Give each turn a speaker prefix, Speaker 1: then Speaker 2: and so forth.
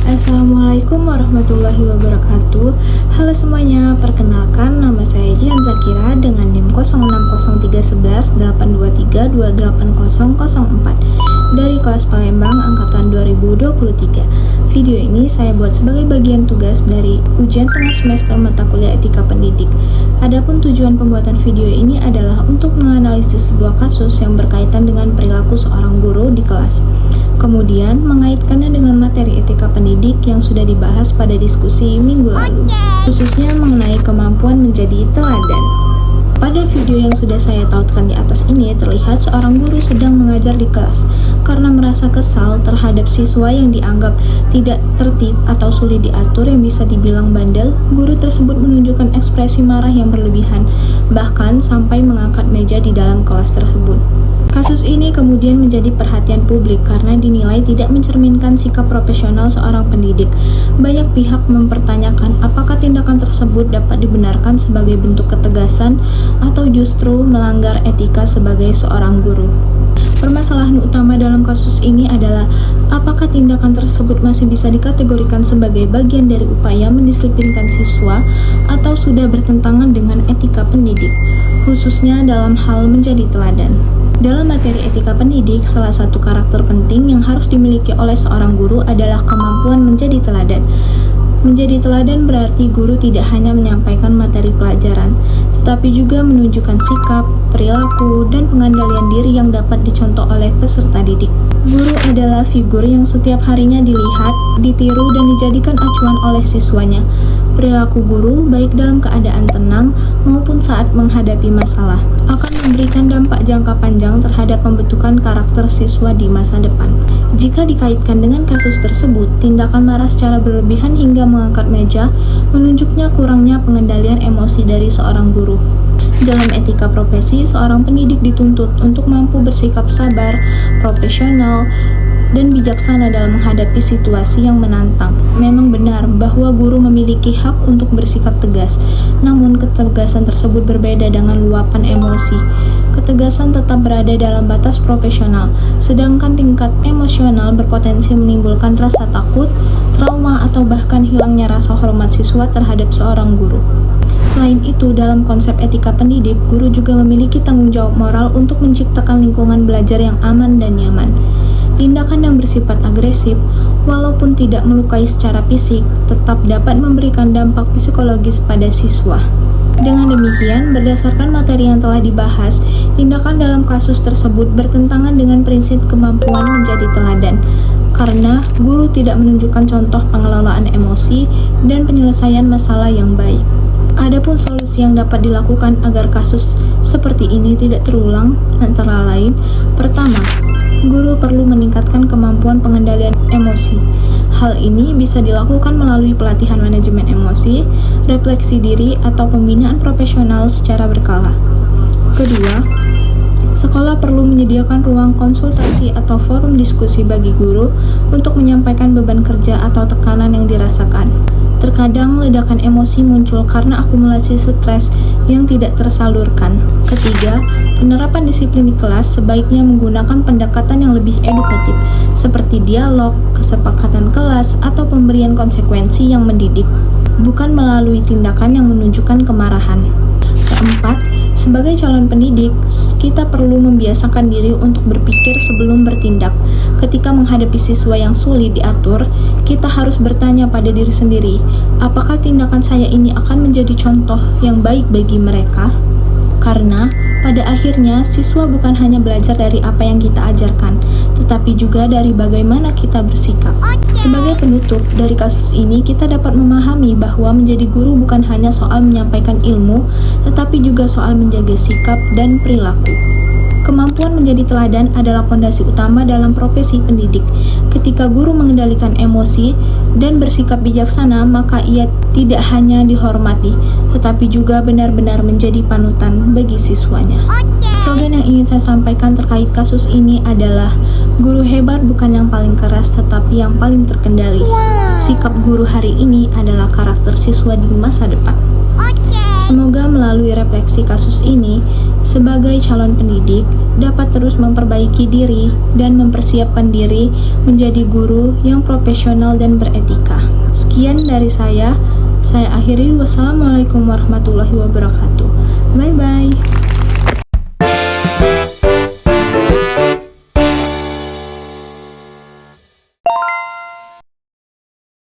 Speaker 1: Assalamualaikum warahmatullahi wabarakatuh. Halo semuanya, perkenalkan nama saya Jihan Zakira dengan NIM 06031182328004 dari kelas Palembang angkatan 2023. Video ini saya buat sebagai bagian tugas dari ujian tengah semester mata kuliah Etika Pendidik. Adapun tujuan pembuatan video ini adalah untuk menganalisis sebuah kasus yang berkaitan dengan perilaku seorang guru di kelas. Kemudian mengaitkannya dengan materi etika pendidik yang sudah dibahas pada diskusi minggu lalu, khususnya mengenai kemampuan menjadi teladan. Pada video yang sudah saya tautkan di atas ini, terlihat seorang guru sedang mengajar di kelas. Karena merasa kesal terhadap siswa yang dianggap tidak tertib atau sulit diatur yang bisa dibilang bandel, guru tersebut menunjukkan ekspresi marah yang berlebihan, bahkan sampai mengangkat meja di dalam kelas tersebut. Kasus ini kemudian menjadi perhatian publik karena dinilai tidak mencerminkan sikap profesional seorang pendidik. Banyak pihak mempertanyakan apakah tindakan tersebut dapat dibenarkan sebagai bentuk ketegasan atau justru melanggar etika sebagai seorang guru. Permasalahan utama dalam kasus ini adalah apakah tindakan tersebut masih bisa dikategorikan sebagai bagian dari upaya mendisiplinkan siswa atau sudah bertentangan dengan etika pendidik, khususnya dalam hal menjadi teladan. Dalam materi etika pendidik, salah satu karakter penting yang harus dimiliki oleh seorang guru adalah kemampuan menjadi teladan. Menjadi teladan berarti guru tidak hanya menyampaikan materi pelajaran, tetapi juga menunjukkan sikap, perilaku, dan pengendalian diri yang dapat dicontoh oleh peserta didik. Guru adalah figur yang setiap harinya dilihat, ditiru, dan dijadikan acuan oleh siswanya. Perilaku guru, baik dalam keadaan tenang maupun saat menghadapi masalah, akan memberikan dampak jangka panjang terhadap pembentukan karakter siswa di masa depan. Jika dikaitkan dengan kasus tersebut, tindakan marah secara berlebihan hingga mengangkat meja menunjuknya kurangnya pengendalian emosi dari seorang guru. Dalam etika profesi, seorang pendidik dituntut untuk mampu bersikap sabar, profesional, dan bijaksana dalam menghadapi situasi yang menantang. Memang benar bahwa guru memiliki hak untuk bersikap tegas, namun ketegasan tersebut berbeda dengan luapan emosi. Ketegasan tetap berada dalam batas profesional, sedangkan tingkat emosional berpotensi menimbulkan rasa takut, trauma, atau bahkan hilangnya rasa hormat siswa terhadap seorang guru. Selain itu, dalam konsep etika pendidik, guru juga memiliki tanggung jawab moral untuk menciptakan lingkungan belajar yang aman dan nyaman. Tindakan yang bersifat agresif, walaupun tidak melukai secara fisik, tetap dapat memberikan dampak psikologis pada siswa. Dengan demikian, berdasarkan materi yang telah dibahas, tindakan dalam kasus tersebut bertentangan dengan prinsip kemampuan menjadi teladan, karena guru tidak menunjukkan contoh pengelolaan emosi dan penyelesaian masalah yang baik. Adapun solusi yang dapat dilakukan agar kasus seperti ini tidak terulang antara lain, pertama, guru perlu meningkatkan kemampuan pengendalian emosi. Hal ini bisa dilakukan melalui pelatihan manajemen emosi, refleksi diri, atau pembinaan profesional secara berkala. Kedua, sekolah perlu menyediakan ruang konsultasi atau forum diskusi bagi guru untuk menyampaikan beban kerja atau tekanan yang dirasakan. Terkadang ledakan emosi muncul karena akumulasi stres yang tidak tersalurkan. Ketiga, penerapan disiplin di kelas sebaiknya menggunakan pendekatan yang lebih edukatif, seperti dialog, kesepakatan kelas, atau pemberian konsekuensi yang mendidik, bukan melalui tindakan yang menunjukkan kemarahan. Keempat, sebagai calon pendidik, kita perlu membiasakan diri untuk berpikir sebelum bertindak. Ketika menghadapi siswa yang sulit diatur, kita harus bertanya pada diri sendiri, apakah tindakan saya ini akan menjadi contoh yang baik bagi mereka? Karena pada akhirnya siswa bukan hanya belajar dari apa yang kita ajarkan, tetapi juga dari bagaimana kita bersikap. Sebagai penutup dari kasus ini, kita dapat memahami bahwa menjadi guru bukan hanya soal menyampaikan ilmu, tetapi juga soal menjaga sikap dan perilaku. Kemampuan menjadi teladan adalah fondasi utama dalam profesi pendidik. Ketika guru mengendalikan emosi dan bersikap bijaksana, maka ia tidak hanya dihormati, tetapi juga benar-benar menjadi panutan bagi siswanya. Slogan yang ingin saya sampaikan terkait kasus ini adalah, guru hebat bukan yang paling keras, tetapi yang paling terkendali. Sikap guru hari ini adalah karakter siswa di masa depan. Semoga melalui refleksi kasus ini, sebagai calon pendidik, dapat terus memperbaiki diri dan mempersiapkan diri menjadi guru yang profesional dan beretika. Sekian dari saya akhiri. Wassalamualaikum warahmatullahi wabarakatuh. Bye-bye.